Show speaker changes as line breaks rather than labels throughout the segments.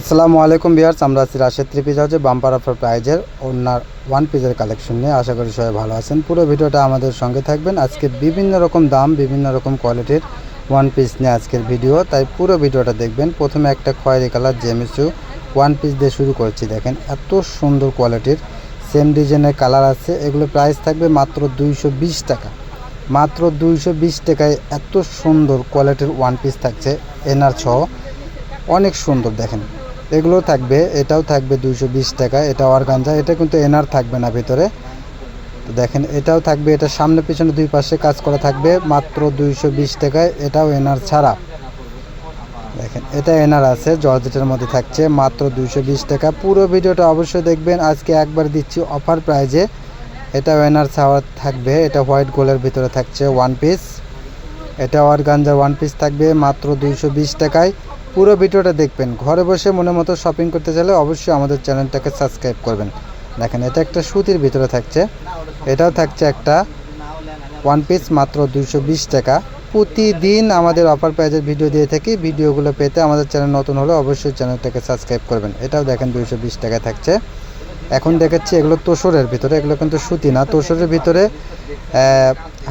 আসসালামু আলাইকুম ভিউয়ার্স, আমরা আছি রাশেদ থ্রি পিস হাউসে বাম্পার অফার প্রাইজের ওনার ওয়ান পিসের কালেকশন নিয়ে। আশা করি সবাই ভালো আছেন। পুরো ভিডিওটা আমাদের সঙ্গে থাকবেন। আজকে বিভিন্ন রকম দাম, বিভিন্ন রকম কোয়ালিটির ওয়ান পিস নিয়ে আজকের ভিডিও, তাই পুরো ভিডিওটা দেখবেন। প্রথমে একটা খয়েরি কালার জেমিসু ওয়ান পিস দিয়ে শুরু করছি। দেখেন এত সুন্দর কোয়ালিটির, সেম ডিজাইনের কালার আছে। এগুলো প্রাইস থাকবে মাত্র 220 টাকা। মাত্র 220 টাকায় এত সুন্দর কোয়ালিটির ওয়ান পিস থাকছে এনার সহ, অনেক সুন্দর। দেখেন এগুলো থাকবে, এটাও থাকবে 220 টাকা। এটা অর্গানজা, এটা কিন্তু এনার থাকবে না ভিতরে। তো দেখেন এটাও থাকবে, এটা সামনে পিছনে দুই পাশে কাজ করা থাকবে মাত্র 220 টাকায়। এটাও এনার ছাড়া। দেখেন এটা এনার আছে, জর্জেটের মধ্যে থাকছে মাত্র 220 টাকা। পুরো ভিডিওটা অবশ্যই দেখবেন। আজকে একবার দিচ্ছি অফার প্রাইজে। এটাও এনার ছাড়া থাকবে। এটা হোয়াইট গোল্ডের ভিতরে থাকছে ওয়ান পিস। এটা অর্গানজা ওয়ান পিস থাকবে মাত্র 220 টাকায়। পুরো ভিডিওটা দেখবেন। ঘরে বসে মনের মতো শপিং করতে চাইলে অবশ্যই আমাদের চ্যানেলটাকে সাবস্ক্রাইব করবেন। দেখেন এটা একটা সুতির ভিতরে থাকছে। এটাও থাকছে একটা ওয়ান পিস মাত্র 220 টাকা। প্রতিদিন আমাদের অফার প্রাইজের ভিডিও দিয়ে থাকি। ভিডিওগুলো পেতে আমাদের চ্যানেল নতুন হলে অবশ্যই চ্যানেলটাকে সাবস্ক্রাইব করবেন। এটাও দেখেন 220 টাকায় থাকছে। এখন দেখাচ্ছি এগুলো তোষরের ভিতরে, এগুলো কিন্তু সুতি না, তোষরের ভিতরে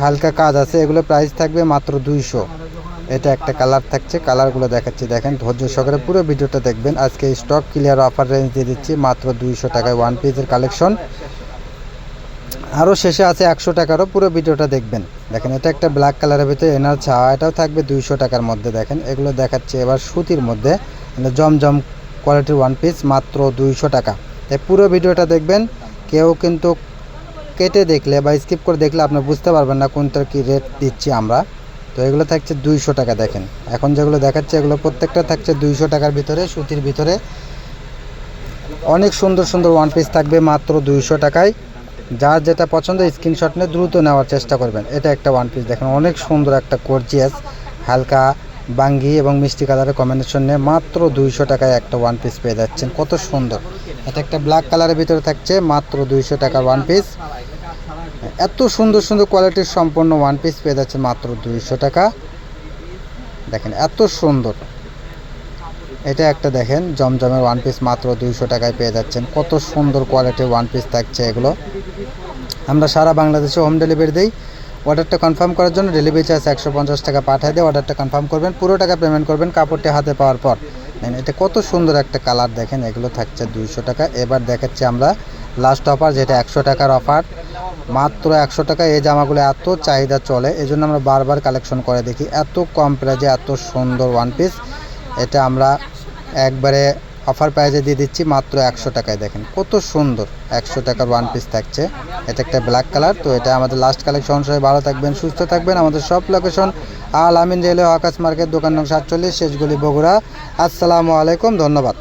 হালকা কাজ আছে। এগুলো প্রাইস থাকবে মাত্র 200। এটা একটা কালার থাকছে, কালারগুলো দেখাচ্ছি। দেখেন ধৈর্য সহকারে পুরো ভিডিওটা দেখবেন। আজকে স্টক ক্লিয়ার অফার রেঞ্জ দিয়ে দিচ্ছি মাত্র 200 টাকায় ওয়ান পিসের কালেকশন। আরও শেষে আছে 100 টাকারও। পুরো ভিডিওটা দেখবেন। দেখেন এটা একটা ব্ল্যাক কালারের ভিতরে এনার ছাওয়া, এটাও থাকবে 200 টাকার মধ্যে। দেখেন এগুলো দেখাচ্ছে এবার সুতির মধ্যে, জমজম কোয়ালিটির ওয়ান পিস মাত্র 200 টাকা। তাই পুরো ভিডিওটা দেখবেন। কেউ কিন্তু কেটে দেখলে বা স্কিপ করে দেখলে আপনি বুঝতে পারবেন না কোনটার কি রেট দিচ্ছি আমরা। তো এগুলো থাকছে 200 টাকা। দেখেন এখন যেগুলো দেখাচ্ছে এগুলো প্রত্যেকটা থাকছে 200 টাকার ভিতরে, সুতির ভিতরে। অনেক সুন্দর সুন্দর ওয়ান পিস থাকবে মাত্র 200 টাকায়। যার যেটা পছন্দ স্ক্রিনশট নিয়ে দ্রুত নেওয়ার চেষ্টা করবেন। এটা একটা ওয়ান পিস দেখেন, অনেক সুন্দর একটা গর্জিয়াস হালকা বাঙ্গি এবং মিষ্টি কালারের কম্বিনেশন নিয়ে মাত্র 200 টাকায় একটা ওয়ান পিস পেয়ে যাচ্ছেন। কত সুন্দর। এটা একটা ব্ল্যাক কালারের ভিতরে থাকছে মাত্র 200 টাকার ওয়ান পিস। এত সুন্দর সুন্দর কোয়ালিটির সম্পূর্ণ ওয়ান পিস পেয়ে যাচ্ছে মাত্র 200 টাকা। দেখেন এত সুন্দর। এটা একটা দেখেন জমজমের ওয়ান পিস মাত্র 200 টাকায় পেয়ে যাচ্ছেন। কত সুন্দর কোয়ালিটির ওয়ান পিস থাকছে এগুলো। আমরা সারা বাংলাদেশে হোম ডেলিভারি দিই। অর্ডারটা কনফার্ম করার জন্য ডেলিভারি চার্জ 150 টাকা পাঠিয়ে দিয়ে অর্ডারটা কনফার্ম করবেন। পুরো টাকা পেমেন্ট করবেন কাপড়টি হাতে পাওয়ার পর। এটা কত সুন্দর একটা কালার। দেখেন এগুলো থাকছে 200 টাকা। এবার দেখাচ্ছি আমরা লাস্ট অফার, যেটা 100 টাকার অফার মাত্র 100 টাকা। এই জামাগুলো এত চাহিদা চলে, এই জন্য আমরা বারবার কালেকশন করে দেখি। এত কম প্রাইজে এত সুন্দর ওয়ান পিস, এটা আমরা একবারে অফার প্রাইজে দিয়ে দিচ্ছি মাত্র 100 টাকায়। দেখেন কত সুন্দর 100 টাকার ওয়ান পিস থাকছে। এটা একটা ব্ল্যাক কালার। তো এটা আমাদের লাস্ট কালেকশন। সবাই ভালো থাকবেন, সুস্থ থাকবেন। আমাদের সব লোকেশন আল আমিন রেলওয়ে আকাশ মার্কেট, দোকান নং 47, শেষগুলি, বগুড়া। আসসালামু আলাইকুম, ধন্যবাদ।